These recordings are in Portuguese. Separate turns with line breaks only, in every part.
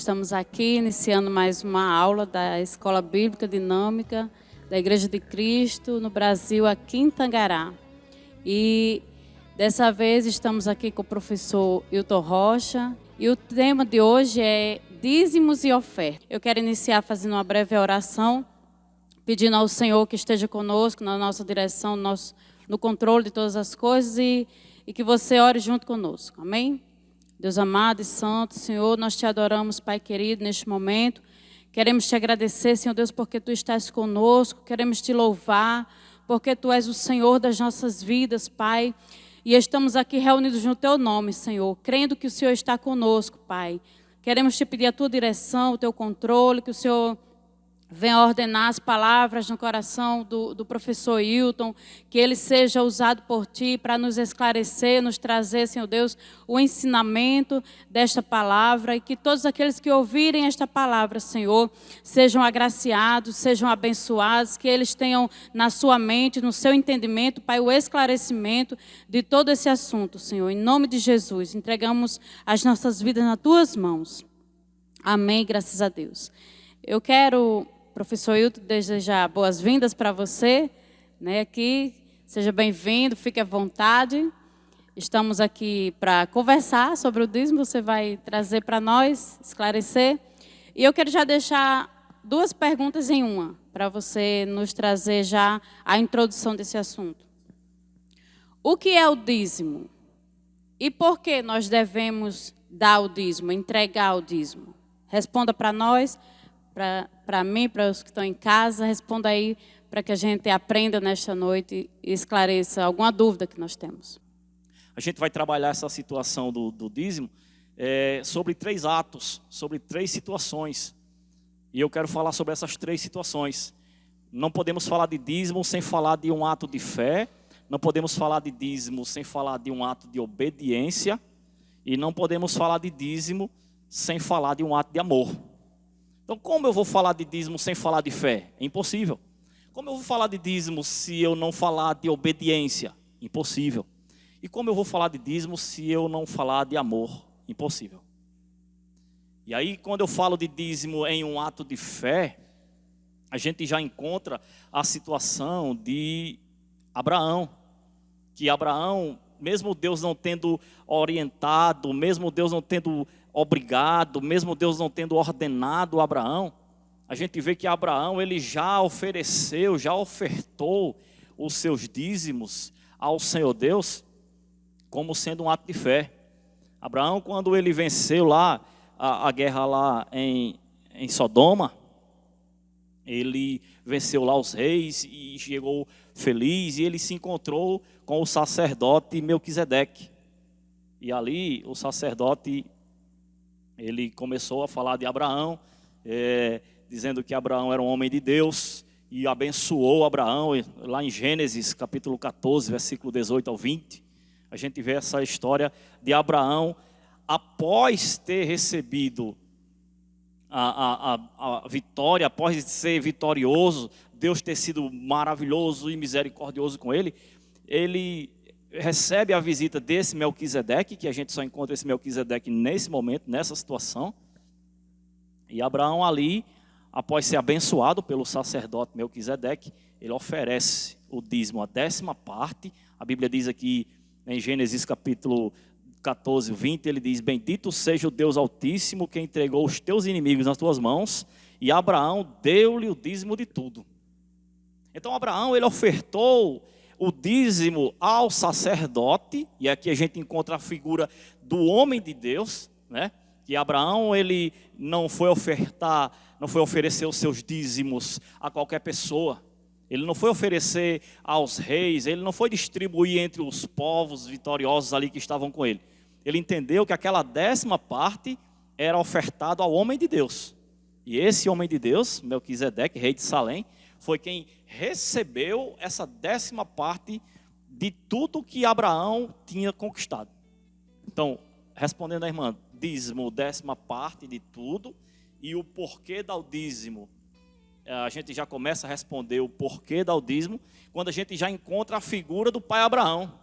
estamos aqui iniciando mais uma aula da Escola Bíblica Dinâmica da Igreja de Cristo no Brasil, aqui em Tangará. E dessa vez estamos aqui com o professor Hilton Rocha e o tema de hoje é dízimos e ofertas. Eu quero iniciar fazendo uma breve oração, pedindo ao Senhor que esteja conosco na nossa direção, no controle de todas as coisas e que você ore junto conosco. Amém? Deus amado e santo, Senhor, nós te adoramos, Pai querido, neste momento. Queremos te agradecer, Senhor Deus, porque Tu estás conosco. Queremos te louvar, porque Tu és o Senhor das nossas vidas, Pai. E estamos aqui reunidos no Teu nome, Senhor, crendo que o Senhor está conosco, Pai. Queremos te pedir a Tua direção, o Teu controle, que o Senhor venha ordenar as palavras no coração do professor Hilton, que ele seja usado por Ti para nos esclarecer, nos trazer, Senhor Deus, o ensinamento desta palavra e que todos aqueles que ouvirem esta palavra, Senhor, sejam agraciados, sejam abençoados, que eles tenham na sua mente, no seu entendimento, Pai, o esclarecimento de todo esse assunto, Senhor. Em nome de Jesus, entregamos as nossas vidas nas Tuas mãos. Amém, graças a Deus. Eu quero, professor Hilton, desejar boas-vindas para você, né, aqui. Seja bem-vindo, fique à vontade. Estamos aqui para conversar sobre o dízimo, você vai trazer para nós, esclarecer. E eu quero já deixar duas perguntas em uma, para você nos trazer já a introdução desse assunto. O que é o dízimo? E por que nós devemos dar o dízimo, entregar o dízimo? Responda para nós. Para mim, para os que estão em casa, responda aí para que a gente aprenda nesta noite e esclareça alguma dúvida que nós temos.
A gente vai trabalhar essa situação do dízimo sobre 3 atos, sobre 3 situações. E eu quero falar sobre essas 3 situações. Não podemos falar de dízimo sem falar de um ato de fé, não podemos falar de dízimo sem falar de um ato de obediência, e não podemos falar de dízimo sem falar de um ato de amor. Então, como eu vou falar de dízimo sem falar de fé? É impossível. Como eu vou falar de dízimo se eu não falar de obediência? Impossível. E como eu vou falar de dízimo se eu não falar de amor? Impossível. E aí, quando eu falo de dízimo em um ato de fé, a gente já encontra a situação de Abraão. Que Abraão, mesmo Deus não tendo orientado, mesmo Deus não tendo obrigado, mesmo Deus não tendo ordenado a Abraão, a gente vê que Abraão ele já ofereceu, já ofertou os seus dízimos ao Senhor Deus como sendo um ato de fé. Abraão, quando ele venceu lá a guerra lá em Sodoma, ele venceu lá os reis e chegou feliz e ele se encontrou com o sacerdote Melquisedeque. E ali o sacerdote ele começou a falar de Abraão, dizendo que Abraão era um homem de Deus e abençoou Abraão. Lá em Gênesis capítulo 14, versículo 18 ao 20, a gente vê essa história de Abraão após ter recebido a vitória, após ser vitorioso, Deus ter sido maravilhoso e misericordioso com ele, ele recebe a visita desse Melquisedeque, que a gente só encontra esse Melquisedeque nesse momento, nessa situação. E Abraão ali, após ser abençoado pelo sacerdote Melquisedeque, ele oferece o dízimo, a 10ª parte. A Bíblia diz aqui em Gênesis capítulo 14, 20, ele diz: bendito seja o Deus Altíssimo que entregou os teus inimigos nas tuas mãos. E Abraão deu-lhe o dízimo de tudo. Então Abraão ele ofertou o dízimo ao sacerdote, e aqui a gente encontra a figura do homem de Deus, né? Que Abraão ele não foi oferecer os seus dízimos a qualquer pessoa. Ele não foi oferecer aos reis, ele não foi distribuir entre os povos vitoriosos ali que estavam com ele. Ele entendeu que aquela 10ª parte era ofertado ao homem de Deus. E esse homem de Deus, Melquisedeque, rei de Salém, foi quem recebeu essa 10ª parte de tudo que Abraão tinha conquistado. Então, respondendo à irmã, dízimo, 10ª parte de tudo, e o porquê dar o dízimo, a gente já começa a responder o porquê dar o dízimo, quando a gente já encontra a figura do pai Abraão.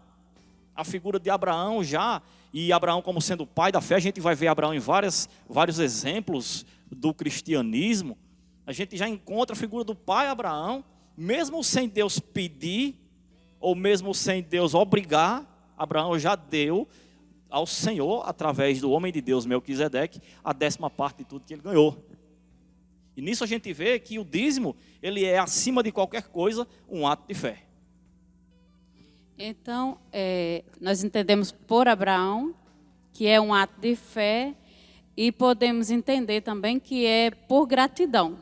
a figura de Abraão já, e Abraão como sendo o pai da fé, a gente vai ver Abraão em vários exemplos do cristianismo. A gente já encontra a figura do pai Abraão, mesmo sem Deus pedir, ou mesmo sem Deus obrigar, Abraão já deu ao Senhor, através do homem de Deus Melquisedeque, a 10ª parte de tudo que ele ganhou. E nisso a gente vê que o dízimo, ele é, acima de qualquer coisa, um ato de fé.
Então, nós entendemos por Abraão que é um ato de fé, e podemos entender também que é por gratidão,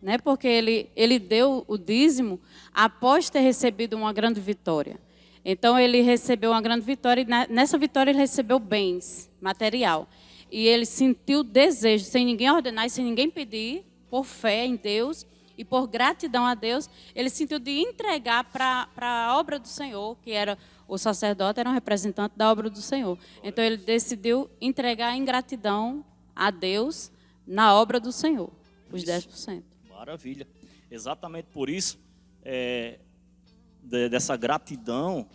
né? Porque ele deu o dízimo após ter recebido uma grande vitória. Então, ele recebeu uma grande vitória, e nessa vitória ele recebeu bens, material. E ele sentiu desejo, sem ninguém ordenar e sem ninguém pedir, por fé em Deus e por gratidão a Deus, ele sentiu de entregar para a obra do Senhor, que era o sacerdote, era um representante da obra do Senhor. Então, ele decidiu entregar em gratidão a Deus na obra do Senhor, os 10%.
Maravilha. Exatamente por isso, dessa gratidão,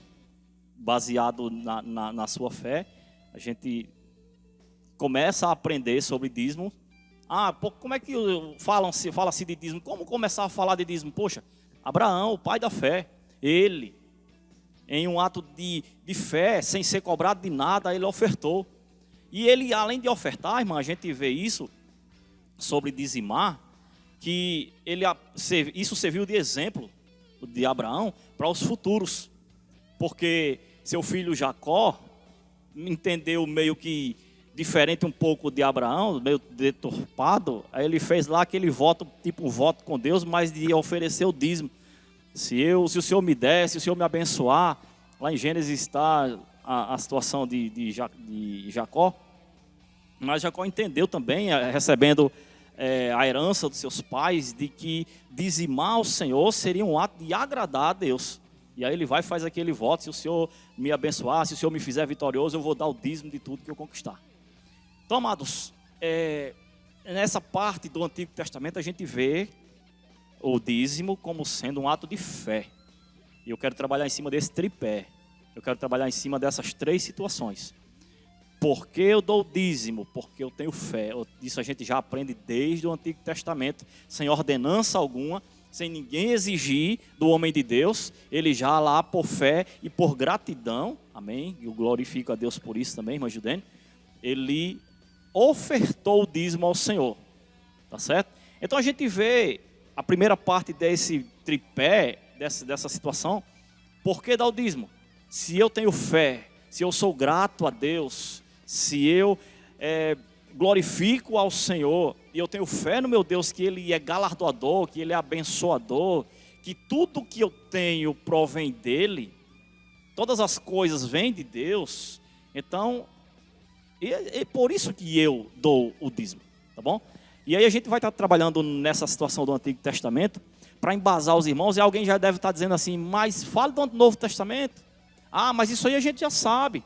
baseado na sua fé, a gente começa a aprender sobre dízimo. Como é que fala-se de dízimo? Como começar a falar de dízimo? Poxa, Abraão, o pai da fé, ele, em um ato de fé, sem ser cobrado de nada, ele ofertou. E ele, além de ofertar, irmã, a gente vê isso sobre dizimar, que isso serviu de exemplo de Abraão para os futuros. Porque seu filho Jacó entendeu meio que diferente um pouco de Abraão, meio deturpado, aí ele fez lá aquele voto, tipo um voto com Deus, mas de oferecer o dízimo. Se o Senhor me der, se o Senhor me abençoar, lá em Gênesis está a situação de Jacó, mas Jacó entendeu também, recebendo a herança dos seus pais, de que dizimar ao Senhor seria um ato de agradar a Deus. E aí ele vai e faz aquele voto: se o Senhor me abençoar, se o Senhor me fizer vitorioso, eu vou dar o dízimo de tudo que eu conquistar. Então, amados, nessa parte do Antigo Testamento a gente vê o dízimo como sendo um ato de fé. E eu quero trabalhar em cima desse tripé. Eu quero trabalhar em cima dessas 3 situações. Por que eu dou o dízimo? Porque eu tenho fé. Isso a gente já aprende desde o Antigo Testamento, sem ordenança alguma, sem ninguém exigir do homem de Deus. Ele já lá por fé e por gratidão, amém? Eu glorifico a Deus por isso também, irmã Judene. Ele ofertou o dízimo ao Senhor, tá certo? Então a gente vê a primeira parte desse tripé, dessa situação. Por que dar o dízimo? Se eu tenho fé, se eu sou grato a Deus, se eu glorifico ao Senhor, e eu tenho fé no meu Deus que Ele é galardoador, que Ele é abençoador, que tudo que eu tenho provém dEle, todas as coisas vêm de Deus, então é por isso que eu dou o dízimo, tá bom? E aí a gente vai estar trabalhando nessa situação do Antigo Testamento para embasar os irmãos. E alguém já deve estar dizendo assim: mas fala do Novo Testamento. Mas isso aí a gente já sabe.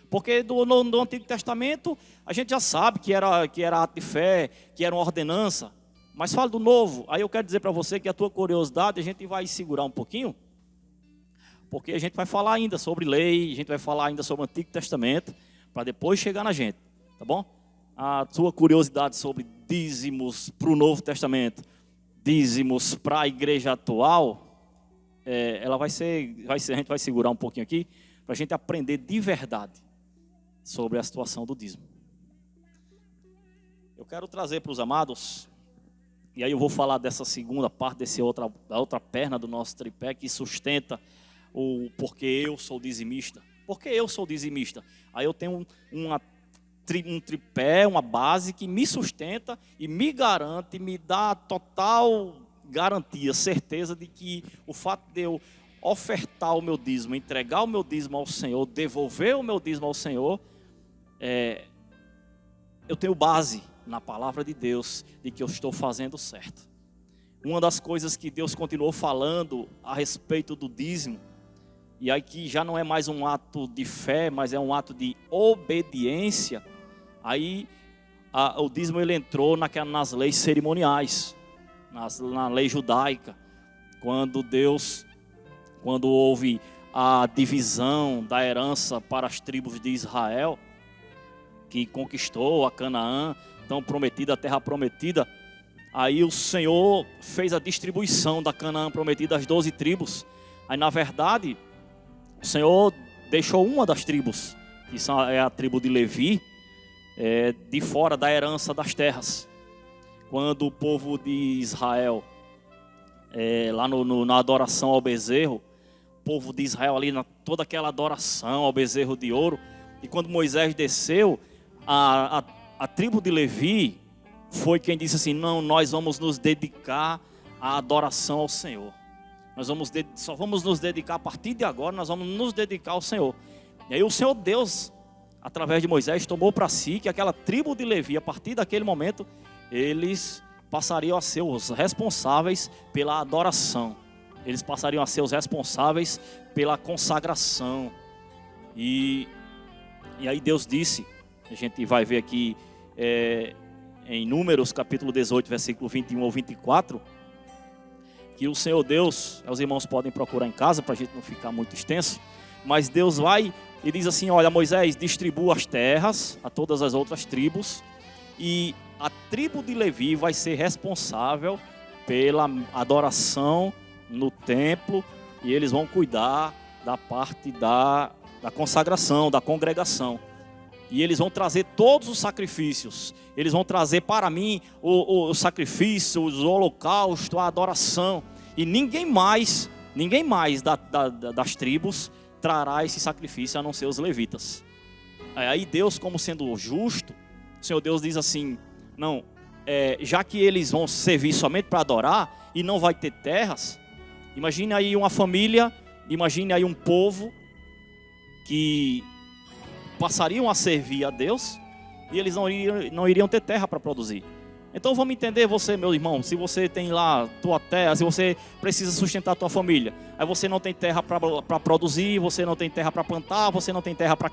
Porque no Antigo Testamento a gente já sabe que era ato de fé, que era uma ordenança. Mas fala do Novo. Aí eu quero dizer para você que a tua curiosidade a gente vai segurar um pouquinho, porque a gente vai falar ainda sobre lei, a gente vai falar ainda sobre o Antigo Testamento, para depois chegar na gente, tá bom? A sua curiosidade sobre dízimos para o Novo Testamento, dízimos para a igreja atual, a gente vai segurar um pouquinho aqui, para a gente aprender de verdade sobre a situação do dízimo. Eu quero trazer para os amados, e aí eu vou falar dessa segunda parte, da outra perna do nosso tripé, que sustenta o porquê eu sou dizimista. Por que eu sou dizimista? Aí eu tenho um tripé, uma base que me sustenta e me garante, me dá total garantia, certeza de que o fato de eu ofertar o meu dízimo, entregar o meu dízimo ao Senhor, devolver o meu dízimo ao Senhor, eu tenho base na palavra de Deus de que eu estou fazendo certo. Uma das coisas que Deus continuou falando a respeito do dízimo, e aqui já não é mais um ato de fé, mas é um ato de obediência. Aí o dízimo ele entrou nas leis cerimoniais, na lei judaica, quando houve a divisão da herança para as tribos de Israel, que conquistou a Canaã, tão prometida, a terra prometida, aí o Senhor fez a distribuição da Canaã prometida às 12 tribos. Aí, na verdade, o Senhor deixou uma das tribos, que é a tribo de Levi, de fora da herança das terras. Quando o povo de Israel, lá na adoração ao bezerro, o povo de Israel ali, toda aquela adoração ao bezerro de ouro, e quando Moisés desceu, a tribo de Levi foi quem disse assim: não, nós vamos nos dedicar à adoração ao Senhor. Só vamos nos dedicar a partir de agora, nós vamos nos dedicar ao Senhor. E aí o Senhor Deus, através de Moisés, tomou para si que aquela tribo de Levi, a partir daquele momento, eles passariam a ser os responsáveis pela adoração. Eles passariam a ser os responsáveis pela consagração. E aí Deus disse, a gente vai ver aqui em Números capítulo 18, versículo 21 ao 24, que o Senhor Deus, os irmãos podem procurar em casa para a gente não ficar muito extenso, mas Deus vai e diz assim: olha, Moisés, distribua as terras a todas as outras tribos, e a tribo de Levi vai ser responsável pela adoração no templo, e eles vão cuidar da parte da consagração, da congregação. E eles vão trazer todos os sacrifícios. Eles vão trazer para mim o sacrifício, o holocausto, a adoração. E ninguém mais das tribos trará esse sacrifício a não ser os levitas. Aí Deus, como sendo justo, o Senhor Deus diz assim: não, já que eles vão servir somente para adorar e não vai ter terras, imagine aí uma família, imagine aí um povo que passariam a servir a Deus e eles não iriam ter terra para produzir. Então vamos entender, você, meu irmão, se você tem lá tua terra, se você precisa sustentar a tua família, aí você não tem terra para produzir, você não tem terra para plantar, você não tem terra para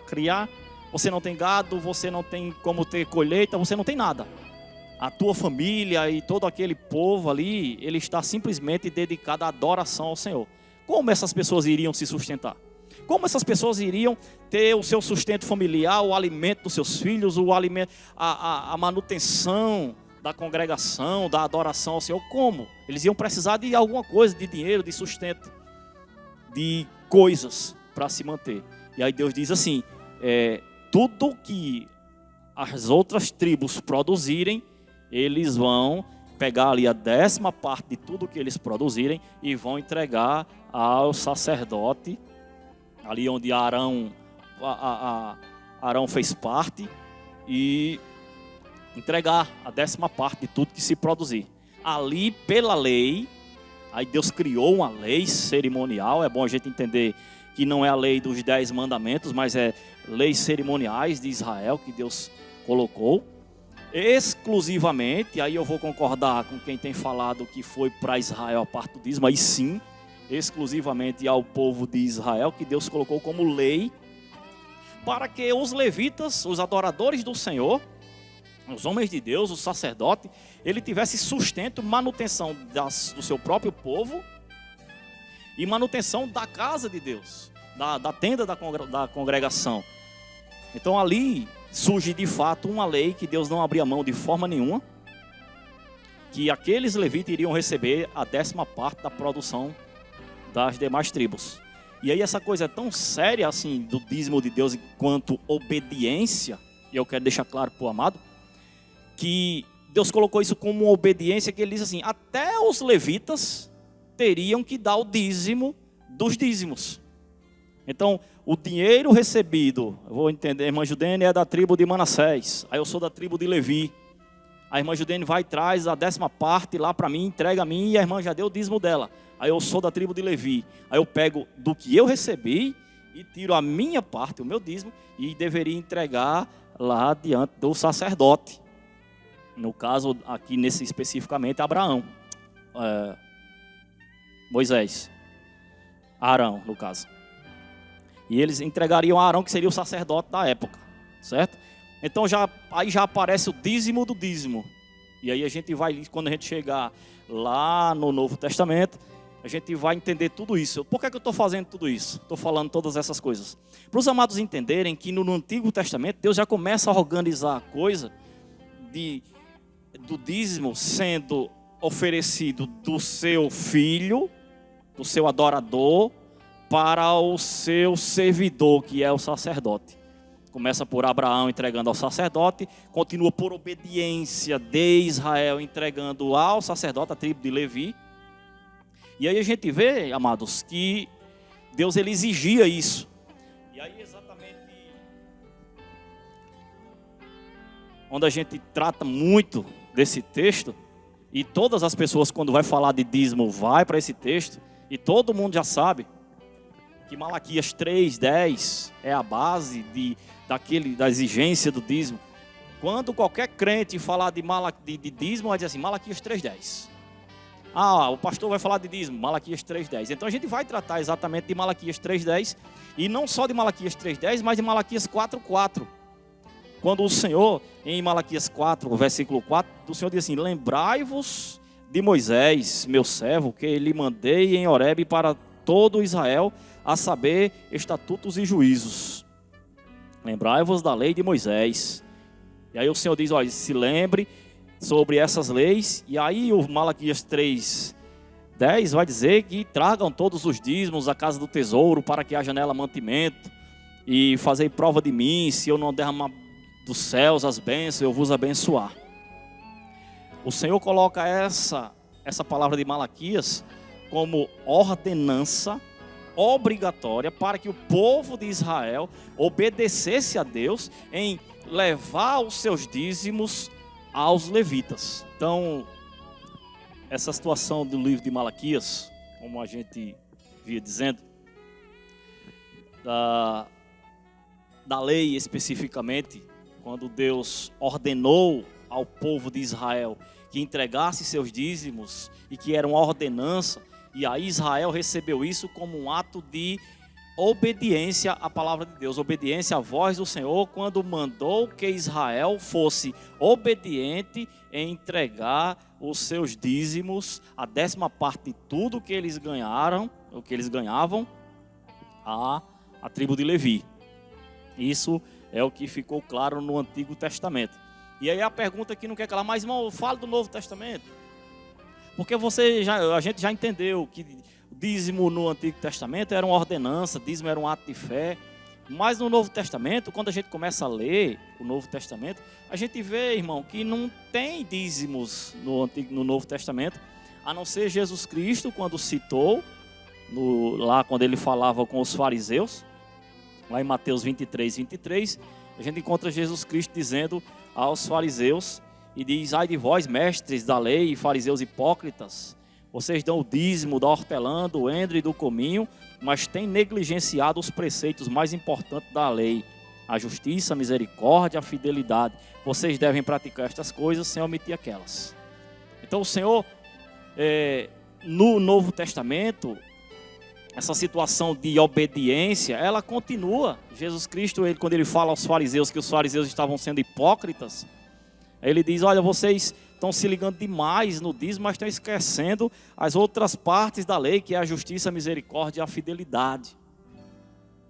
criar, você não tem gado, você não tem como ter colheita, você não tem nada. A tua família e todo aquele povo ali, ele está simplesmente dedicado à adoração ao Senhor. Como essas pessoas iriam se sustentar? Como essas pessoas iriam ter o seu sustento familiar, o alimento dos seus filhos, o alimento, a manutenção da congregação, da adoração ao Senhor? Como? Eles iam precisar de alguma coisa, de dinheiro, de sustento, de coisas para se manter. E aí Deus diz assim: tudo que as outras tribos produzirem, eles vão pegar ali a 10ª parte de tudo que eles produzirem e vão entregar ao sacerdote, ali onde Arão fez parte, e entregar a 10ª parte de tudo que se produzir. Ali, pela lei, aí Deus criou uma lei cerimonial. É bom a gente entender que não é a lei dos 10 mandamentos, mas é leis cerimoniais de Israel que Deus colocou exclusivamente. Aí eu vou concordar com quem tem falado que foi para Israel a parte do dízimo, aí sim, exclusivamente ao povo de Israel, que Deus colocou como lei, para que os levitas, os adoradores do Senhor, os homens de Deus, o sacerdote, ele tivesse sustento, manutenção do seu próprio povo e manutenção da casa de Deus, da tenda da congregação. Então ali surge de fato uma lei que Deus não abria mão de forma nenhuma, que aqueles levitas iriam receber a 10ª parte da produção das demais tribos. E aí essa coisa é tão séria assim do dízimo de Deus enquanto obediência, e eu quero deixar claro para o amado, que Deus colocou isso como uma obediência, que ele diz assim: até os levitas teriam que dar o dízimo dos dízimos. Então, o dinheiro recebido, eu vou entender, a irmã Judene é da tribo de Manassés, aí eu sou da tribo de Levi. A irmã Judene vai e traz a 10ª parte lá para mim, entrega a mim, e a irmã já deu o dízimo dela. Aí eu sou da tribo de Levi. Aí eu pego do que eu recebi e tiro a minha parte, o meu dízimo, e deveria entregar lá diante do sacerdote. No caso, aqui nesse especificamente, Abraão. Moisés. Arão, no caso. E eles entregariam a Arão, que seria o sacerdote da época, certo? Então aí já aparece o dízimo do dízimo. E aí a gente vai, quando a gente chegar lá no Novo Testamento, a gente vai entender tudo isso. Por que eu estou fazendo tudo isso? Estou falando todas essas coisas. Para os amados entenderem que no Antigo Testamento, Deus já começa a organizar a coisa do dízimo sendo oferecido do seu filho, do seu adorador, para o seu servidor, que é o sacerdote. Começa por Abraão entregando ao sacerdote, continua por obediência de Israel entregando ao sacerdote, a tribo de Levi. E aí a gente vê, amados, que Deus ele exigia isso. E aí exatamente onde a gente trata muito desse texto, e todas as pessoas quando vai falar de dízimo vai para esse texto, e todo mundo já sabe que Malaquias 3:10 é a base da exigência do dízimo. Quando qualquer crente falar de dízimo, vai dizer assim, Malaquias 3:10. Ah, o pastor vai falar de dízimo, Malaquias 3:10. Então a gente vai tratar exatamente de Malaquias 3:10, e não só de Malaquias 3:10, mas de Malaquias 4:4. Quando o Senhor, em Malaquias 4, versículo 4, o Senhor diz assim, lembrai-vos de Moisés, meu servo, que lhe mandei em Horebe para todo Israel, a saber, estatutos e juízos. Lembrai-vos da lei de Moisés. E aí o Senhor diz, olha, se lembre sobre essas leis. E aí o Malaquias 3:10 vai dizer que tragam todos os dízimos à casa do tesouro, para que haja nela mantimento. E fazei prova de mim, se eu não derramar dos céus as bênçãos, eu vos abençoar. O Senhor coloca essa palavra de Malaquias como ordenança obrigatória para que o povo de Israel obedecesse a Deus em levar os seus dízimos aos levitas. Então, essa situação do livro de Malaquias, como a gente via dizendo, da lei especificamente, quando Deus ordenou ao povo de Israel que entregasse seus dízimos e que era uma ordenança, e aí Israel recebeu isso como um ato de obediência à palavra de Deus, obediência à voz do Senhor, quando mandou que Israel fosse obediente em entregar os seus dízimos, a 10ª parte de tudo que eles ganharam, o que eles ganhavam, à tribo de Levi. Isso é o que ficou claro no Antigo Testamento. E aí a pergunta que não quer calar, mas irmão, fala do Novo Testamento. Porque a gente já entendeu que dízimo no Antigo Testamento era uma ordenança, dízimo era um ato de fé. Mas no Novo Testamento, quando a gente começa a ler o Novo Testamento, a gente vê, irmão, que não tem dízimos no Novo Testamento, a não ser Jesus Cristo, quando citou, lá quando ele falava com os fariseus, lá em Mateus 23, a gente encontra Jesus Cristo dizendo aos fariseus, e diz, ai de vós, mestres da lei, fariseus hipócritas, vocês dão o dízimo da hortelã, do endro e do cominho, mas têm negligenciado os preceitos mais importantes da lei, a justiça, a misericórdia, a fidelidade. Vocês devem praticar estas coisas sem omitir aquelas. Então o Senhor, no Novo Testamento, essa situação de obediência, ela continua. Jesus Cristo, quando ele fala aos fariseus que os fariseus estavam sendo hipócritas, ele diz, olha, vocês estão se ligando demais no dízimo, mas estão esquecendo as outras partes da lei, que é a justiça, a misericórdia e a fidelidade.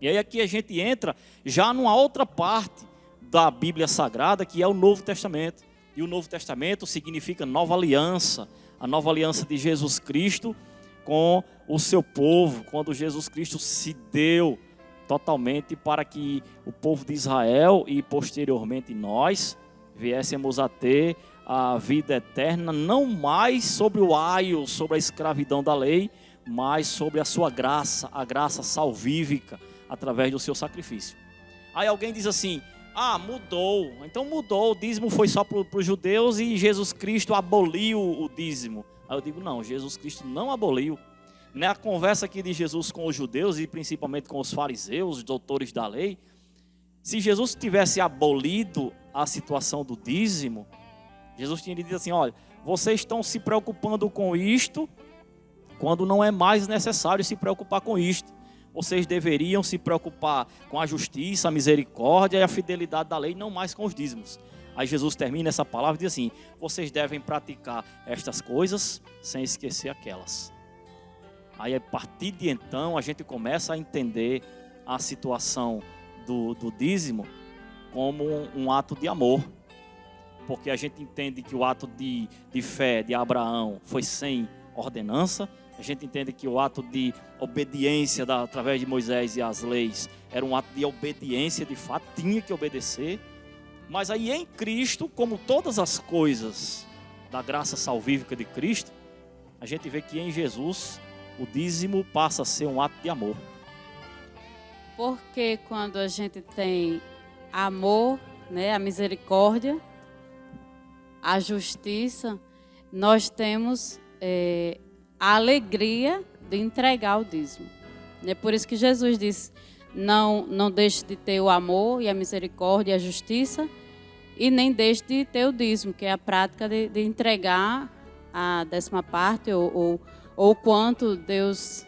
E aí aqui a gente entra já numa outra parte da Bíblia Sagrada, que é o Novo Testamento. E o Novo Testamento significa nova aliança, a nova aliança de Jesus Cristo com o seu povo, quando Jesus Cristo se deu totalmente para que o povo de Israel e posteriormente nós viéssemos a ter a vida eterna, não mais sobre o aio, sobre a escravidão da lei, mas sobre a sua graça, a graça salvífica, através do seu sacrifício. Aí alguém diz assim, mudou, então mudou, o dízimo foi só para os judeus e Jesus Cristo aboliu o dízimo. Aí eu digo, não, Jesus Cristo não aboliu. A conversa aqui de Jesus com os judeus e principalmente com os fariseus, os doutores da lei, se Jesus tivesse abolido a situação do dízimo, Jesus tinha dito assim, olha, vocês estão se preocupando com isto, quando não é mais necessário se preocupar com isto. Vocês deveriam se preocupar com a justiça, a misericórdia e a fidelidade da lei, não mais com os dízimos. Aí Jesus termina essa palavra e diz assim, vocês devem praticar estas coisas sem esquecer aquelas. Aí, a partir de então, a gente começa a entender a situação do dízimo como um ato de amor. Porque a gente entende que o ato de fé de Abraão foi sem ordenança. A gente entende que o ato de obediência através de Moisés e as leis era um ato de obediência, de fato, tinha que obedecer. Mas aí em Cristo, como todas as coisas da graça salvífica de Cristo, a gente vê que em Jesus o dízimo passa a ser um ato de amor.
Porque quando a gente tem amor, né, a misericórdia, a justiça, nós temos a alegria de entregar o dízimo. É por isso que Jesus disse, não deixe de ter o amor e a misericórdia e a justiça, e nem deixe de ter o dízimo, que é a prática de entregar a 10ª parte ou o quanto Deus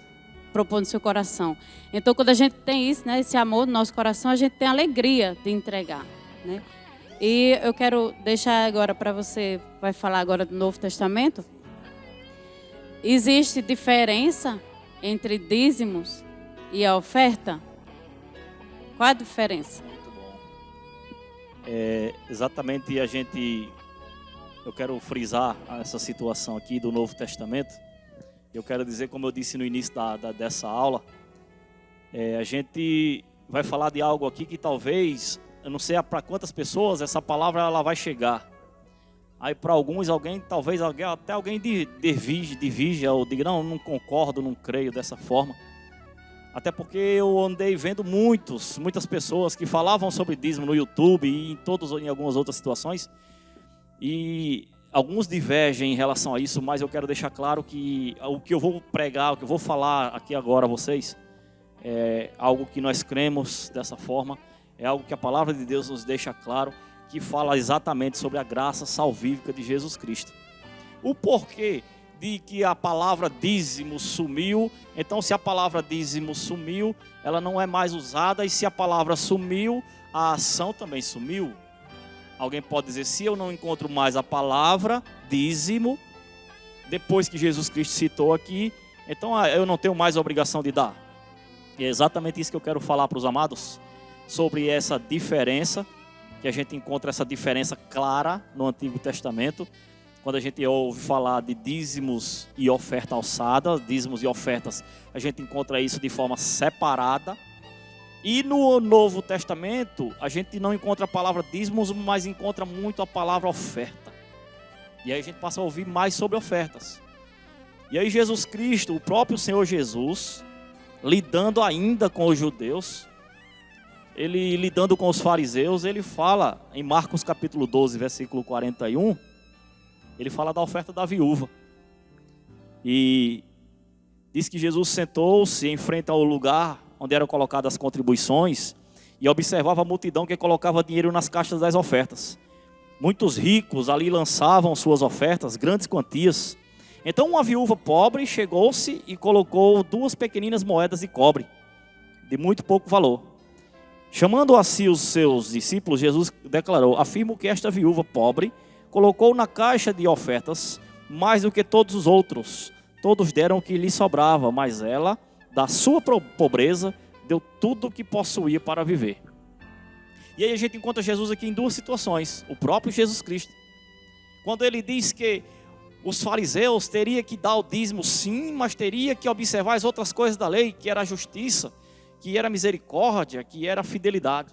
propõe no seu coração. Então, quando a gente tem isso, né, esse amor no nosso coração, a gente tem a alegria de entregar, né? E eu quero deixar agora para você, vai falar agora do Novo Testamento. Existe diferença entre dízimos e a oferta? Qual a diferença?
Muito bom. Exatamente, eu quero frisar essa situação aqui do Novo Testamento. Eu quero dizer, como eu disse no início dessa aula, a gente vai falar de algo aqui que talvez, eu não sei para quantas pessoas essa palavra ela vai chegar. Aí para alguns, até alguém divide ou diga, não concordo, não creio dessa forma. Até porque eu andei vendo muitas pessoas que falavam sobre dízimo no YouTube e em algumas outras situações. E alguns divergem em relação a isso, mas eu quero deixar claro que o que eu vou pregar, o que eu vou falar aqui agora a vocês, é algo que nós cremos dessa forma, é algo que a palavra de Deus nos deixa claro, que fala exatamente sobre a graça salvífica de Jesus Cristo. O porquê de que a palavra dízimo sumiu, então se a palavra dízimo sumiu, ela não é mais usada, e se a palavra sumiu, a ação também sumiu. Alguém pode dizer, se eu não encontro mais a palavra dízimo, depois que Jesus Cristo citou aqui, então eu não tenho mais a obrigação de dar. E é exatamente isso que eu quero falar para os amados, sobre essa diferença, que a gente encontra essa diferença clara no Antigo Testamento, quando a gente ouve falar de dízimos e oferta alçada, dízimos e ofertas, a gente encontra isso de forma separada. E no Novo Testamento, a gente não encontra a palavra dízimos, mas encontra muito a palavra oferta. E aí a gente passa a ouvir mais sobre ofertas. E aí Jesus Cristo, o próprio Senhor Jesus, lidando ainda com os judeus, ele lidando com os fariseus, ele fala em Marcos capítulo 12, versículo 41, ele fala da oferta da viúva. E diz que Jesus sentou-se em frente ao lugar onde eram colocadas as contribuições e observava a multidão que colocava dinheiro nas caixas das ofertas. Muitos ricos ali lançavam suas ofertas, grandes quantias. Então uma viúva pobre chegou-se e colocou 2 pequeninas moedas de cobre, de muito pouco valor. Chamando a si os seus discípulos, Jesus declarou, afirmo que esta viúva pobre colocou na caixa de ofertas mais do que todos os outros. Todos deram o que lhe sobrava, mas ela, da sua pobreza, deu tudo o que possuía para viver. E aí a gente encontra Jesus aqui em 2 situações. O próprio Jesus Cristo, quando ele diz que os fariseus teriam que dar o dízimo sim, mas teria que observar as outras coisas da lei, que era a justiça, que era a misericórdia, que era a fidelidade.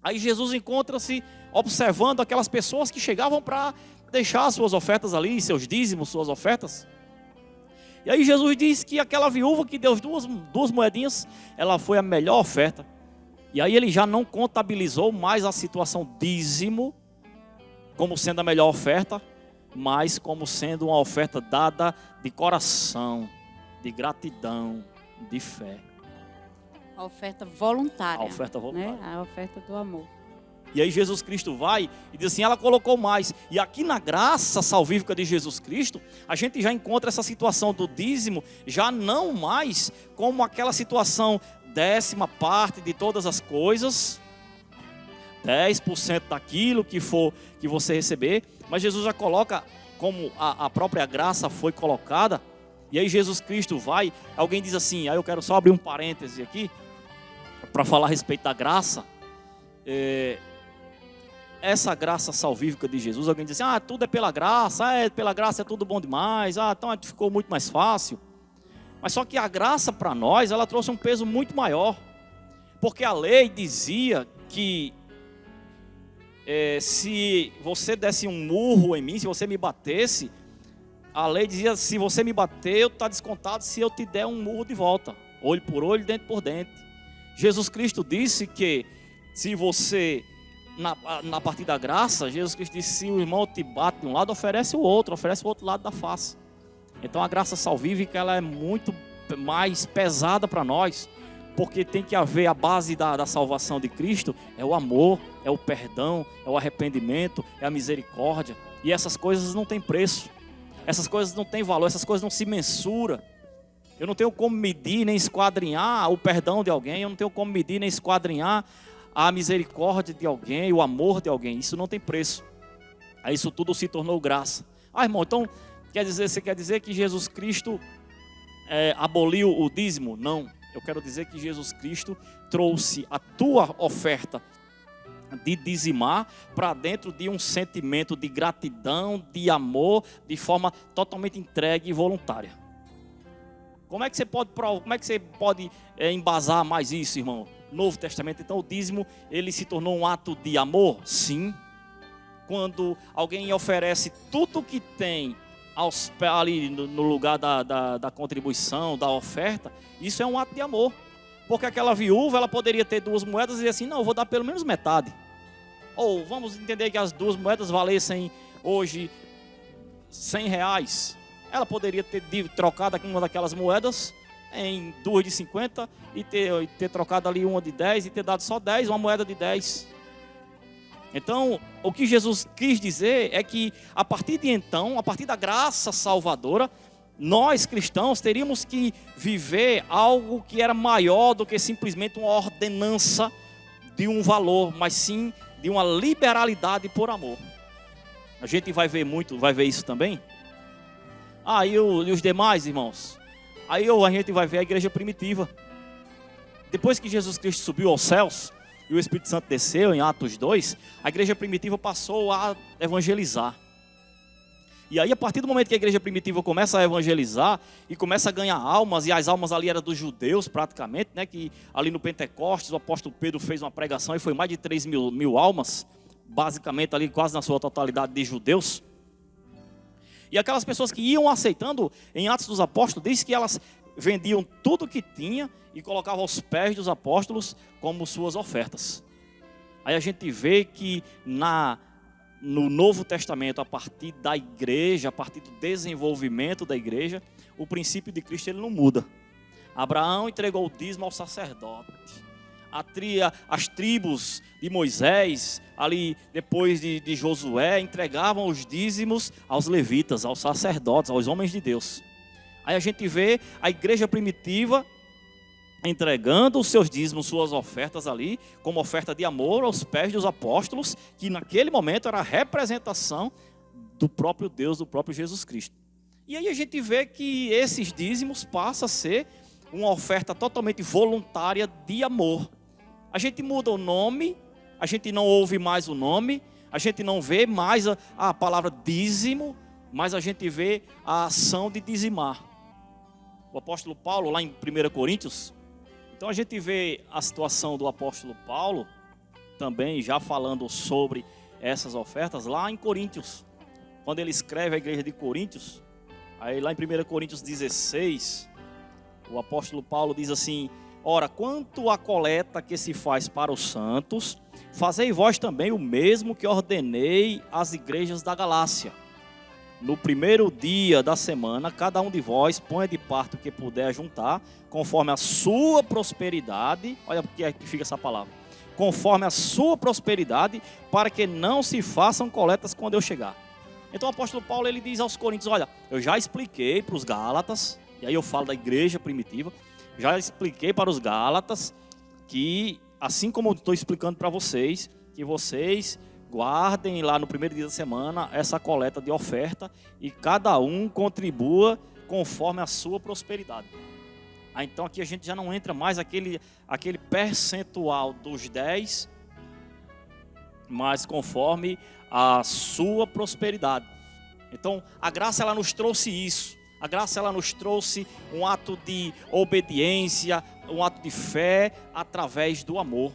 Aí Jesus encontra-se observando aquelas pessoas que chegavam para deixar suas ofertas ali, seus dízimos, suas ofertas. E aí Jesus diz que aquela viúva que deu duas moedinhas, ela foi a melhor oferta. E aí ele já não contabilizou mais a situação dízimo como sendo a melhor oferta, mas como sendo uma oferta dada de coração, de gratidão, de fé.
A oferta voluntária.
A oferta voluntária.
Né? A oferta do amor.
E aí Jesus Cristo vai e diz assim, ela colocou mais. E aqui na graça salvífica de Jesus Cristo, a gente já encontra essa situação do dízimo, já não mais como aquela situação 10ª parte de todas as coisas, 10% daquilo que você receber, mas Jesus já coloca, como a própria graça foi colocada, E aí Jesus Cristo vai, alguém diz assim, aí eu quero só abrir um parêntese aqui, para falar a respeito da graça. Essa graça salvífica de Jesus, alguém diz assim, tudo é pela graça é tudo bom demais, então ficou muito mais fácil. Mas só que a graça para nós, ela trouxe um peso muito maior. Porque a lei dizia que se você desse um murro em mim, se você me batesse, a lei dizia, se você me bater, está descontado se eu te der um murro de volta. Olho por olho, dente por dente. Jesus Cristo disse que se você, na parte da graça, Jesus Cristo disse, se o irmão te bate de um lado, oferece o outro lado da face. Então a graça salvífica, ela é muito mais pesada para nós, porque tem que haver a base da salvação de Cristo, é o amor, é o perdão, é o arrependimento, é a misericórdia. E essas coisas não têm preço, essas coisas não têm valor, essas coisas não se mensuram. Eu não tenho como medir nem esquadrinhar o perdão de alguém, eu não tenho como medir nem esquadrinhar a misericórdia de alguém, o amor de alguém. Isso não tem preço. Aí isso tudo se tornou graça. Irmão, então você quer dizer que Jesus Cristo aboliu o dízimo? Não. Eu quero dizer que Jesus Cristo trouxe a tua oferta de dizimar para dentro de um sentimento de gratidão, de amor, de forma totalmente entregue e voluntária. Como é que você pode embasar mais isso, irmão? Novo Testamento. Então o dízimo, ele se tornou um ato de amor? Sim. Quando alguém oferece tudo que tem ali no lugar da contribuição, da oferta, isso é um ato de amor. Porque aquela viúva, ela poderia ter 2 moedas e dizer assim, não, eu vou dar pelo menos metade. Ou vamos entender que as 2 moedas valessem hoje R$100. Ela poderia ter trocado uma daquelas moedas em 2 de 50 e ter trocado ali uma de 10 e ter dado só 10, uma moeda de 10. Então, o que Jesus quis dizer é que a partir de então, a partir da graça salvadora, nós cristãos teríamos que viver algo que era maior do que simplesmente uma ordenança de um valor, mas sim de uma liberalidade por amor. A gente vai ver isso também. E os demais, irmãos? Aí a gente vai ver a igreja primitiva. Depois que Jesus Cristo subiu aos céus e o Espírito Santo desceu em Atos 2, a igreja primitiva passou a evangelizar. E aí, a partir do momento que a igreja primitiva começa a evangelizar e começa a ganhar almas, e as almas ali eram dos judeus praticamente, né, que ali no Pentecostes o apóstolo Pedro fez uma pregação e foi mais de 3 mil almas, basicamente ali quase na sua totalidade de judeus. E aquelas pessoas que iam aceitando, em Atos dos Apóstolos, diz que elas vendiam tudo que tinha e colocavam aos pés dos apóstolos como suas ofertas. Aí a gente vê que no Novo Testamento, a partir da igreja, a partir do desenvolvimento da igreja, o princípio de Cristo ele não muda. Abraão entregou o dízimo ao sacerdote. As tribos de Moisés, ali depois de Josué, entregavam os dízimos aos levitas, aos sacerdotes, aos homens de Deus. Aí a gente vê a igreja primitiva entregando os seus dízimos, suas ofertas ali, como oferta de amor aos pés dos apóstolos, que naquele momento era a representação do próprio Deus, do próprio Jesus Cristo. E aí a gente vê que esses dízimos passam a ser uma oferta totalmente voluntária de amor. A gente muda o nome, a gente não ouve mais o nome, a gente não vê mais a palavra dízimo, mas a gente vê a ação de dizimar. O apóstolo Paulo, lá em 1 Coríntios, então a gente vê a situação do apóstolo Paulo, também já falando sobre essas ofertas, lá em Coríntios, quando ele escreve a igreja de Coríntios, aí lá em 1 Coríntios 16, o apóstolo Paulo diz assim: ora, quanto à coleta que se faz para os santos, fazei vós também o mesmo que ordenei às igrejas da Galácia. No primeiro dia da semana, cada um de vós ponha de parte o que puder juntar, conforme a sua prosperidade. Olha porque aqui fica essa palavra. Conforme a sua prosperidade, para que não se façam coletas quando eu chegar. Então o apóstolo Paulo ele diz aos coríntios: olha, eu já expliquei para os gálatas, e aí eu falo da igreja primitiva, já expliquei para os gálatas que, assim como eu estou explicando para vocês, que vocês guardem lá no primeiro dia da semana essa coleta de oferta e cada um contribua conforme a sua prosperidade. Então aqui a gente já não entra mais aquele percentual dos 10, mas conforme a sua prosperidade. Então a graça ela nos trouxe isso. A graça ela nos trouxe um ato de obediência, um ato de fé através do amor.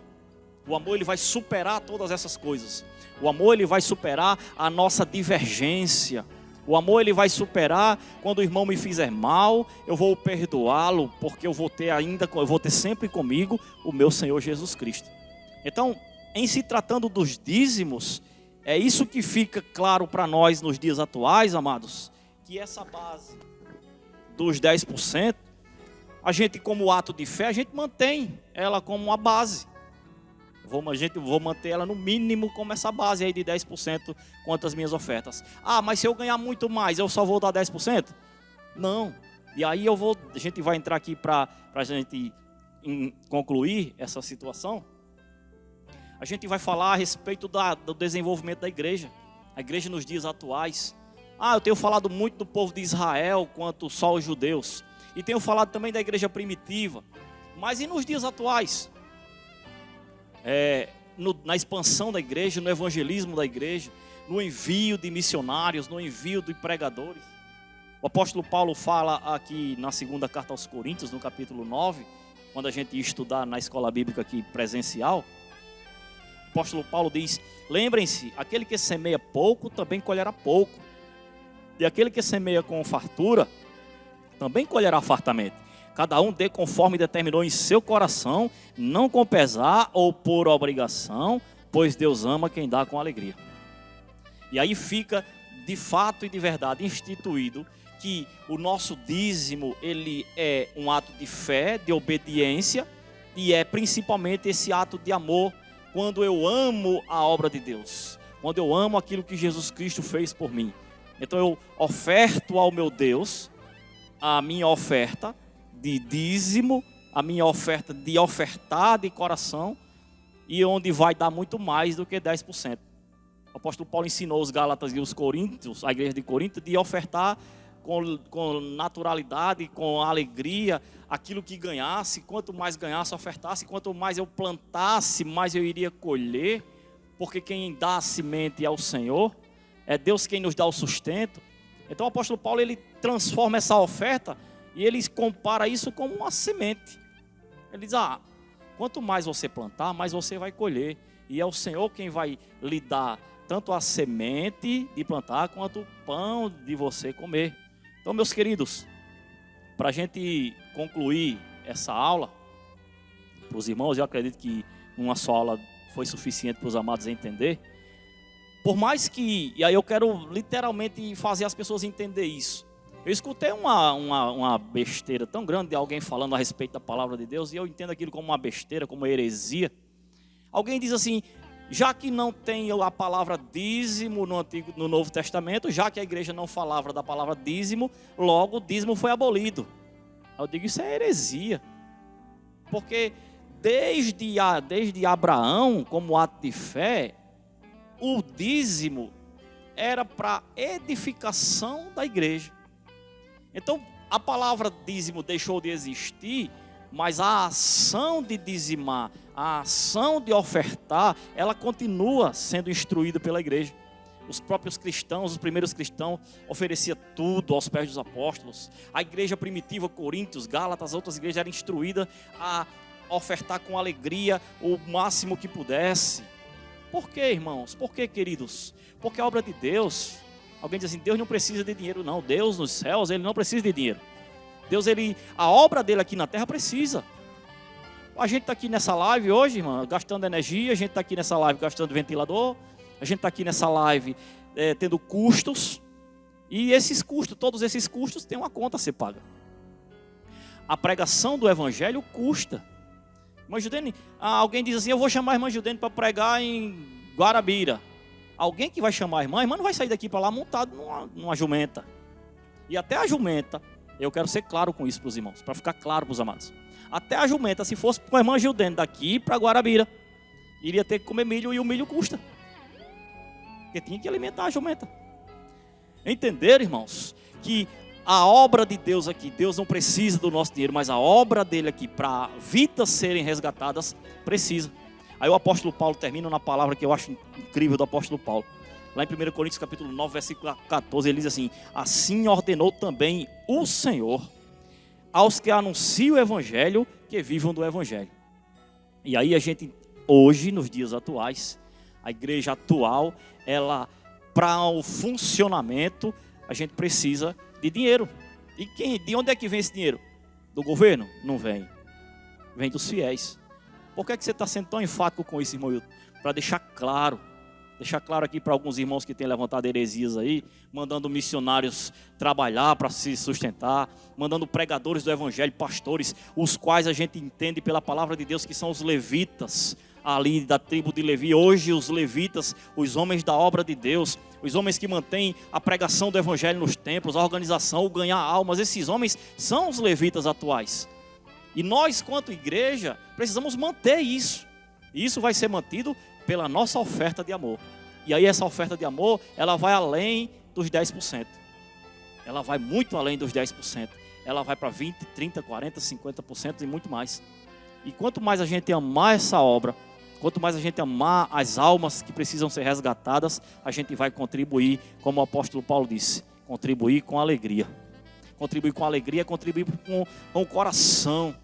O amor ele vai superar todas essas coisas. O amor ele vai superar a nossa divergência. O amor ele vai superar quando o irmão me fizer mal, eu vou perdoá-lo, porque eu vou ter sempre comigo o meu Senhor Jesus Cristo. Então, em se tratando dos dízimos, é isso que fica claro para nós nos dias atuais, amados, que essa base dos 10%, a gente como ato de fé, a gente mantém ela como uma base. Vou manter ela no mínimo como essa base aí de 10% quanto às minhas ofertas. Ah, mas se eu ganhar muito mais, eu só vou dar 10%? Não. E aí a gente vai entrar aqui para a gente concluir essa situação. A gente vai falar a respeito do desenvolvimento da igreja. A igreja nos dias atuais. Ah, eu tenho falado muito do povo de Israel quanto só os judeus. E tenho falado também da igreja primitiva. Mas e nos dias atuais? Na expansão da igreja, no evangelismo da igreja, no envio de missionários, no envio de pregadores. O apóstolo Paulo fala aqui na segunda carta aos Coríntios, no capítulo 9, quando a gente ia estudar na escola bíblica aqui presencial, o apóstolo Paulo diz: lembrem-se, aquele que semeia pouco também colherá pouco, e aquele que semeia com fartura também colherá fartamente. Cada um dê conforme determinou em seu coração, não com pesar ou por obrigação, pois Deus ama quem dá com alegria. E aí fica de fato e de verdade instituído que o nosso dízimo ele é um ato de fé, de obediência, e é principalmente esse ato de amor quando eu amo a obra de Deus, quando eu amo aquilo que Jesus Cristo fez por mim. Então eu oferto ao meu Deus a minha oferta de dízimo, a minha oferta de ofertar de coração, e onde vai dar muito mais do que 10%. O apóstolo Paulo ensinou os Gálatas e os Coríntios, a igreja de Corinto, de ofertar com naturalidade, com alegria, aquilo que ganhasse. Quanto mais ganhasse, ofertasse. Quanto mais eu plantasse, mais eu iria colher, porque quem dá a semente é o Senhor, é Deus quem nos dá o sustento. Então o apóstolo Paulo ele transforma essa oferta e ele compara isso como uma semente. Ele diz: quanto mais você plantar, mais você vai colher. E é o Senhor quem vai lhe dar tanto a semente de plantar, quanto o pão de você comer. Então, meus queridos, para a gente concluir essa aula, para os irmãos, eu acredito que uma só aula foi suficiente para os amados entender. Por mais que, e aí eu quero literalmente fazer as pessoas entender isso. Eu escutei uma besteira tão grande de alguém falando a respeito da palavra de Deus, e eu entendo aquilo como uma besteira, como uma heresia. Alguém diz assim: já que não tem a palavra dízimo no Novo Testamento, já que a igreja não falava da palavra dízimo, logo o dízimo foi abolido. Eu digo, isso é heresia. Porque desde Abraão, como ato de fé, o dízimo era para edificação da igreja. Então, a palavra dízimo deixou de existir, mas a ação de dizimar, a ação de ofertar, ela continua sendo instruída pela igreja. Os próprios cristãos, os primeiros cristãos, ofereciam tudo aos pés dos apóstolos. A igreja primitiva, Coríntios, Gálatas, outras igrejas eram instruídas a ofertar com alegria o máximo que pudesse. Por quê, irmãos? Por quê, queridos? Porque a obra de Deus... Alguém diz assim: Deus não precisa de dinheiro. Não, Deus nos céus, Ele não precisa de dinheiro. Deus, a obra dele aqui na terra precisa. A gente está aqui nessa live hoje, irmão, gastando energia. A gente está aqui nessa live gastando ventilador. A gente está aqui nessa live tendo custos. E esses custos, todos esses custos, tem uma conta a ser paga. A pregação do evangelho custa. Irmã Judene, alguém diz assim: eu vou chamar a irmã Judene para pregar em Guarabira. Alguém que vai chamar a irmã não vai sair daqui para lá montado numa jumenta. E até a jumenta, eu quero ser claro com isso para os irmãos, para ficar claro para os amados. Até a jumenta, se fosse com a irmã Gildene daqui para Guarabira, iria ter que comer milho, e o milho custa. Porque tinha que alimentar a jumenta. Entenderam, irmãos, que a obra de Deus aqui, Deus não precisa do nosso dinheiro, mas a obra dele aqui, para vidas serem resgatadas, precisa. Aí o apóstolo Paulo termina na palavra que eu acho incrível do apóstolo Paulo. Lá em 1 Coríntios capítulo 9, versículo 14, ele diz assim: assim ordenou também o Senhor aos que anunciam o evangelho, que vivam do evangelho. E aí a gente, hoje, nos dias atuais, a igreja atual, ela, para o funcionamento, a gente precisa de dinheiro. E de onde é que vem esse dinheiro? Do governo? Não vem. Vem dos fiéis. Por que você está sendo tão enfático com isso, irmão Wilton? Para deixar claro aqui para alguns irmãos que têm levantado heresias aí, mandando missionários trabalhar para se sustentar, mandando pregadores do evangelho, pastores, os quais a gente entende pela palavra de Deus que são os levitas, ali da tribo de Levi. Hoje os levitas, os homens da obra de Deus, os homens que mantêm a pregação do evangelho nos templos, a organização, o ganhar almas, esses homens são os levitas atuais. E nós, quanto igreja, precisamos manter isso. E isso vai ser mantido pela nossa oferta de amor. E aí essa oferta de amor, ela vai além dos 10%. Ela vai muito além dos 10%. Ela vai para 20, 30, 40, 50% e muito mais. E quanto mais a gente amar essa obra, quanto mais a gente amar as almas que precisam ser resgatadas, a gente vai contribuir, como o apóstolo Paulo disse, contribuir com alegria. Contribuir com alegria, contribuir com o coração,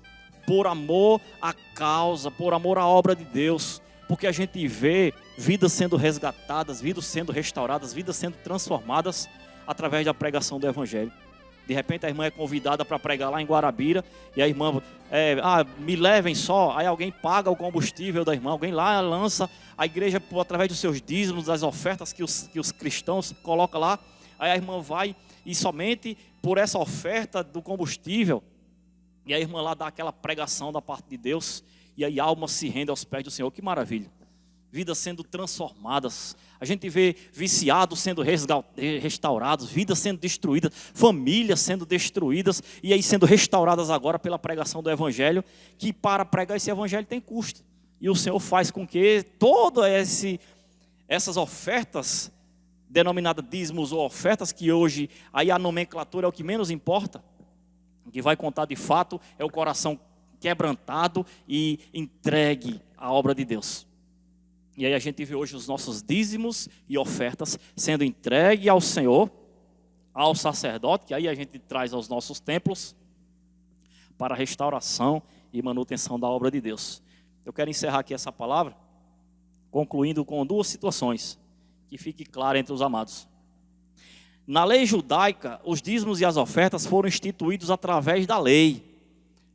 por amor à causa, por amor à obra de Deus. Porque a gente vê vidas sendo resgatadas, vidas sendo restauradas, vidas sendo transformadas através da pregação do evangelho. De repente a irmã é convidada para pregar lá em Guarabira, e a irmã, me levem só, aí alguém paga o combustível da irmã, alguém lá lança, a igreja, através dos seus dízimos, das ofertas que os cristãos colocam lá, aí a irmã vai e somente por essa oferta do combustível, e a irmã lá dá aquela pregação da parte de Deus, e aí almas se rendem aos pés do Senhor. Que maravilha! Vidas sendo transformadas. A gente vê viciados sendo restaurados, vidas sendo destruídas, famílias sendo destruídas, e aí sendo restauradas agora pela pregação do evangelho, que para pregar esse evangelho tem custo. E o Senhor faz com que todas essas ofertas, denominadas dízimos ou ofertas, que hoje aí a nomenclatura é o que menos importa, o que vai contar de fato é o coração quebrantado e entregue à obra de Deus. E aí a gente vê hoje os nossos dízimos e ofertas sendo entregue ao Senhor, ao sacerdote, que aí a gente traz aos nossos templos para a restauração e manutenção da obra de Deus. Eu quero encerrar aqui essa palavra, concluindo com duas situações, que fique claro entre os amados. Na lei judaica, os dízimos e as ofertas foram instituídos através da lei,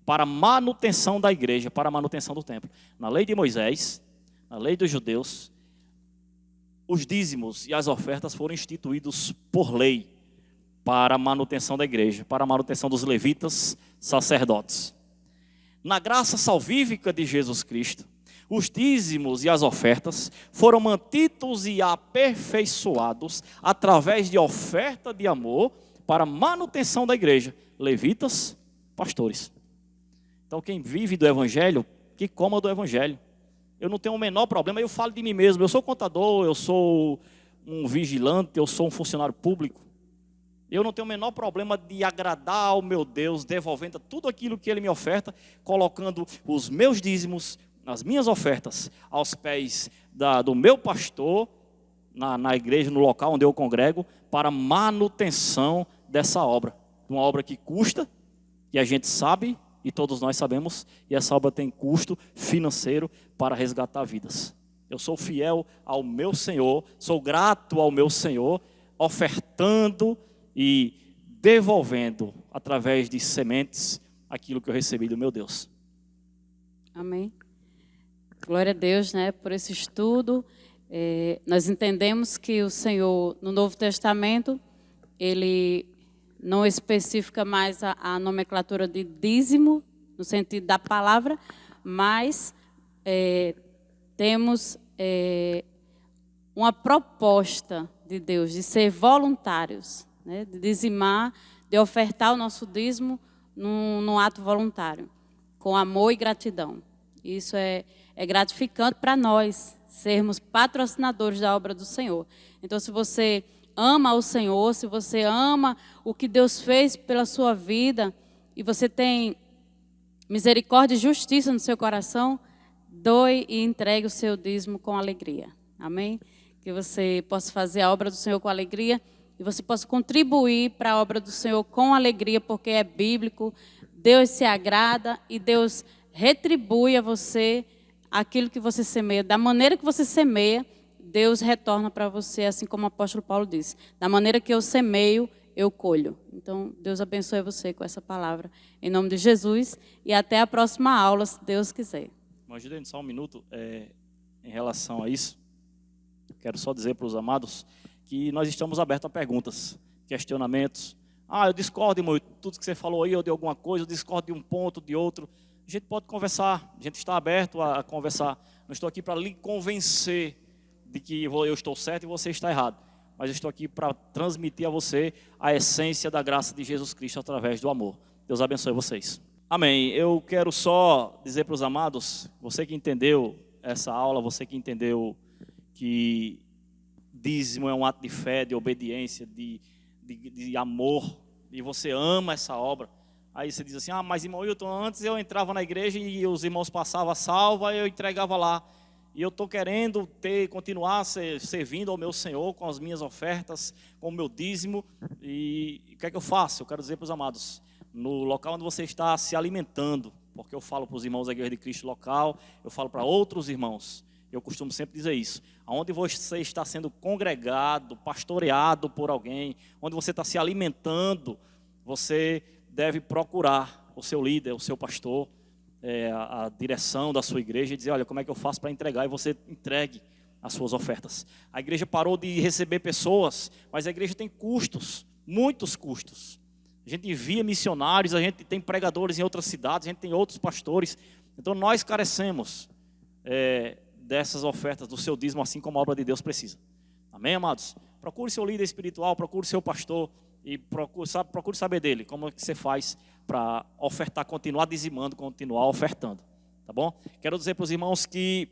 para a manutenção da igreja, para a manutenção do templo. Na lei de Moisés, na lei dos judeus, os dízimos e as ofertas foram instituídos por lei, para a manutenção da igreja, para a manutenção dos levitas, sacerdotes. Na graça salvífica de Jesus Cristo, os dízimos e as ofertas foram mantidos e aperfeiçoados através de oferta de amor para a manutenção da igreja, levitas, pastores. Então quem vive do evangelho, que coma do evangelho. Eu não tenho o menor problema, eu falo de mim mesmo, eu sou contador, eu sou um vigilante, eu sou um funcionário público. Eu não tenho o menor problema de agradar ao meu Deus, devolvendo tudo aquilo que Ele me oferta, colocando os meus dízimos, as minhas ofertas, aos pés do meu pastor, na igreja, no local onde eu congrego, para manutenção dessa obra. Uma obra que custa, e a gente sabe, e todos nós sabemos, e essa obra tem custo financeiro para resgatar vidas. Eu sou fiel ao meu Senhor, sou grato ao meu Senhor, ofertando e devolvendo, através de sementes, aquilo que eu recebi do meu Deus.
Amém. Glória a Deus, né, por esse estudo. Nós entendemos que o Senhor, no Novo Testamento, Ele não especifica mais a nomenclatura de dízimo, no sentido da palavra, mas temos uma proposta de Deus de ser voluntários, né, de dizimar, de ofertar o nosso dízimo num ato voluntário, com amor e gratidão. Isso é gratificante para nós, sermos patrocinadores da obra do Senhor. Então, se você ama o Senhor, se você ama o que Deus fez pela sua vida e você tem misericórdia e justiça no seu coração, doe e entregue o seu dízimo com alegria. Amém? Que você possa fazer a obra do Senhor com alegria e você possa contribuir para a obra do Senhor com alegria, porque é bíblico, Deus se agrada e Deus retribui a você aquilo que você semeia. Da maneira que você semeia, Deus retorna para você, assim como o apóstolo Paulo disse. Da maneira que eu semeio, eu colho. Então, Deus abençoe você com essa palavra. Em nome de Jesus. E até a próxima aula, se Deus quiser.
Me ajudem só um minuto em relação a isso. Quero só dizer para os amados que nós estamos abertos a perguntas, questionamentos. Eu discordo, irmão, tudo que você falou aí, eu de alguma coisa, eu discordo de um ponto, de outro. A gente pode conversar, a gente está aberto a conversar. Não estou aqui para lhe convencer de que eu estou certo e você está errado. Mas eu estou aqui para transmitir a você a essência da graça de Jesus Cristo através do amor. Deus abençoe vocês. Amém. Eu quero só dizer para os amados, você que entendeu essa aula, você que entendeu que dízimo é um ato de fé, de obediência, de amor, e você ama essa obra. Aí você diz assim, mas irmão Wilton, antes eu entrava na igreja e os irmãos passavam a salva e eu entregava lá. E eu estou querendo continuar servindo ao meu Senhor com as minhas ofertas, com o meu dízimo. E o que é que eu faço? Eu quero dizer para os amados, no local onde você está se alimentando, porque eu falo para os irmãos da Igreja de Cristo local, eu falo para outros irmãos, eu costumo sempre dizer isso. Onde você está sendo congregado, pastoreado por alguém, onde você está se alimentando, você deve procurar o seu líder, o seu pastor, a direção da sua igreja e dizer, olha, como é que eu faço para entregar? E você entregue as suas ofertas. A igreja parou de receber pessoas, mas a igreja tem custos, muitos custos. A gente envia missionários, a gente tem pregadores em outras cidades, a gente tem outros pastores. Então nós carecemos dessas ofertas, do seu dízimo, assim como a obra de Deus precisa. Amém, amados? Procure seu líder espiritual, procure seu pastor e procure saber dele, como é que você faz para ofertar, continuar dizimando, continuar ofertando, tá bom? Quero dizer para os irmãos que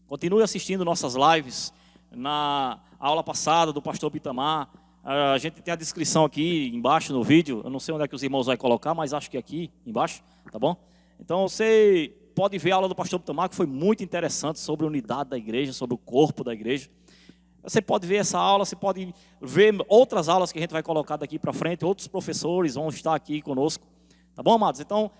continue assistindo nossas lives. Na aula passada do pastor Bitamar, a gente tem a descrição aqui embaixo no vídeo, eu não sei onde é que os irmãos vão colocar, mas acho que aqui embaixo, tá bom? Então você pode ver a aula do pastor Bitamar, que foi muito interessante, sobre a unidade da igreja, sobre o corpo da igreja. Você pode ver essa aula, você pode ver outras aulas que a gente vai colocar daqui para frente, outros professores vão estar aqui conosco, tá bom, amados? Então,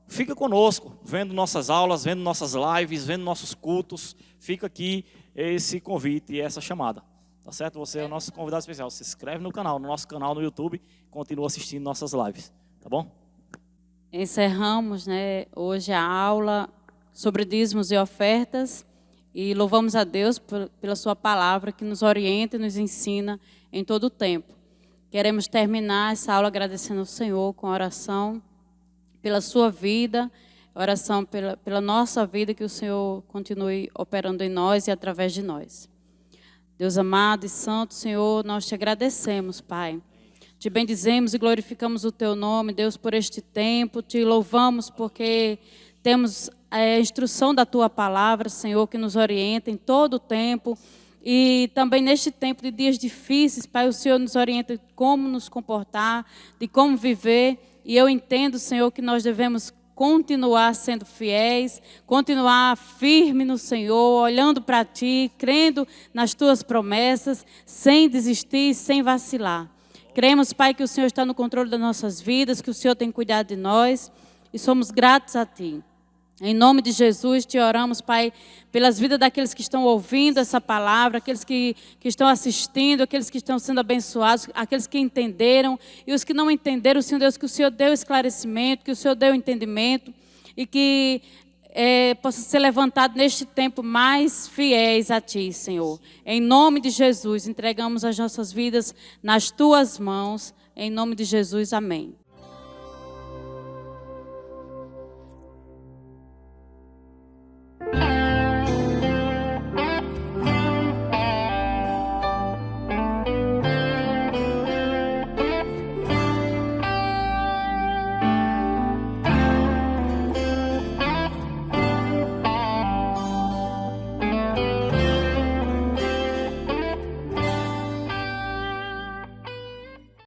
fica conosco, vendo nossas aulas, vendo nossas lives, vendo nossos cultos, fica aqui esse convite e essa chamada, tá certo? Você é o nosso convidado especial, se inscreve no canal, no nosso canal no YouTube, continua assistindo nossas lives, tá bom?
Encerramos, hoje a aula sobre dízimos e ofertas. E louvamos a Deus pela sua palavra que nos orienta e nos ensina em todo o tempo. Queremos terminar essa aula agradecendo ao Senhor com a oração pela sua vida, oração pela nossa vida, que o Senhor continue operando em nós e através de nós. Deus amado e santo, Senhor, nós te agradecemos, Pai. Te bendizemos e glorificamos o teu nome, Deus, por este tempo. Te louvamos porque temos a instrução da tua palavra, Senhor, que nos orienta em todo o tempo. E também neste tempo de dias difíceis, Pai, o Senhor nos orienta de como nos comportar, de como viver. E eu entendo, Senhor, que nós devemos continuar sendo fiéis, continuar firme no Senhor, olhando para Ti, crendo nas Tuas promessas, sem desistir, sem vacilar. Cremos, Pai, que o Senhor está no controle das nossas vidas, que o Senhor tem cuidado de nós e somos gratos a Ti. Em nome de Jesus, te oramos, Pai, pelas vidas daqueles que estão ouvindo essa palavra, aqueles que estão assistindo, aqueles que estão sendo abençoados, aqueles que entenderam e os que não entenderam, Senhor Deus, que o Senhor deu esclarecimento, que o Senhor deu entendimento e que possa ser levantado neste tempo mais fiéis a Ti, Senhor. Em nome de Jesus, entregamos as nossas vidas nas Tuas mãos. Em nome de Jesus, amém.